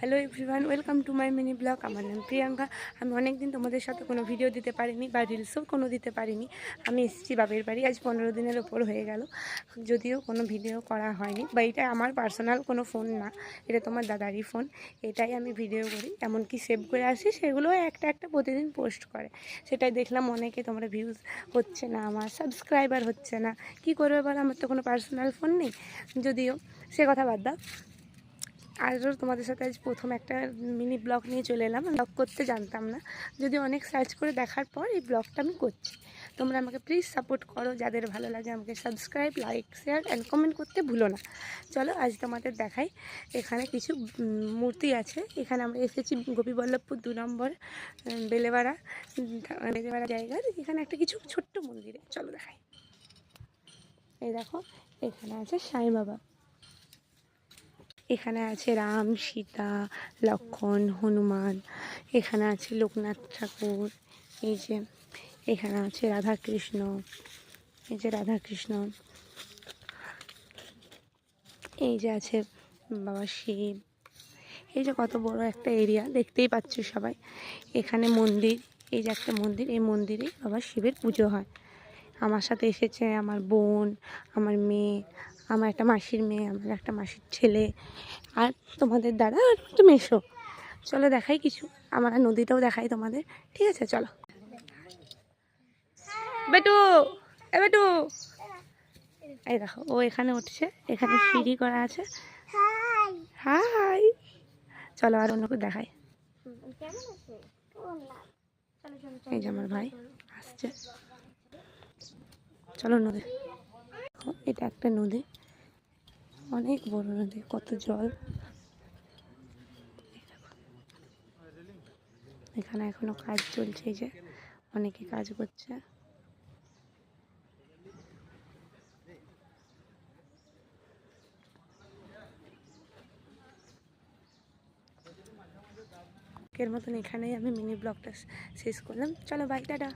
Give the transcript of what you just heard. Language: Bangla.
Hello everyone, welcome to my mini blog. আমার নাম প্রিয়াঙ্কা। আমি অনেক দিন তোমাদের সাথে কোনো ভিডিও দিতে পারিনি বা রিলসও কোনো দিতে পারিনি। আমি এসেছি বাপের বাড়ি, আজ 15 দিনের ওপর হয়ে গেল, যদিও কোনো ভিডিও করা হয়নি। বা এটা আমার পার্সোনাল কোনো ফোন না, এটা তোমার দাদারই ফোন। এটাই আমি ভিডিও করি, এমনকি সেভ করে আসি, সেগুলো একটা একটা প্রতিদিন পোস্ট করে। সেটাই দেখলাম অনেকে তোমরা ভিউজ হচ্ছে না, আমার সাবস্ক্রাইবার হচ্ছে না, কি করবে বলো? আমার তো কোনো পার্সোনাল ফোন নেই। যদিও সে কথা বাদ দাও, আরও তোমাদের সাথে আজ প্রথম একটা মিনি ব্লগ নিয়ে চলে এলাম। ব্লগ করতে জানতাম না, যদি অনেক সার্চ করে দেখার পর এই ব্লগটা আমি করছি। তোমরা আমাকে প্লিজ সাপোর্ট করো, যাদের ভালো লাগে আমাকে subscribe, like, share and comment করতে ভুলো না। চলো আজ তোমাদের দেখাই, এখানে কিছু মূর্তি আছে। এখানে আমরা এসেছি গোপীবল্লভপুর 2 নম্বর বেলেবাড়া জায়গার। এখানে একটা কিছু ছোট্ট মন্দিরে, চলো দেখাই। এই দেখো, এখানে আছে সাই বাবা, এখানে আছে রাম, সীতা, লক্ষ্মণ, হনুমান, এখানে আছে লোকনাথ ঠাকুর, এই যে এখানে আছে রাধাকৃষ্ণ, এই যে রাধাকৃষ্ণ, এই যে আছে বাবা শিব। এই যে কত বড় একটা এরিয়া দেখতেই পাচ্ছ সবাই। এখানে মন্দির, এই যে একটা মন্দির, এই মন্দিরে বাবা শিবের পুজো হয়। আমার সাথে এসেছে আমার বোন, আমার মেয়ে, আমার একটা মাসির মেয়ে, আমার একটা মাসির ছেলে, আর তোমাদের দাদা আর একটু মেশো। চলো দেখাই কিছু, আমার নদীটাও দেখাই তোমাদের, ঠিক আছে? চলো বেটু, এ বেটু, এই দেখো ও এখানে উঠছে, এখানে সিঁড়ি করা আছে। হাই, চলো আর অন্যকে দেখাই। এই যে আমার ভাই আসছে, চলো নদী। এটা একটা নদী, অনেক বড় নদী, কত জল। এখানে এখনো কাজ চলছে, এই যে অনেকে কাজ করছে। এর মতন এখানেই আমি মিনি ব্লগটা শেষ করলাম। চলো বাই, টাটা।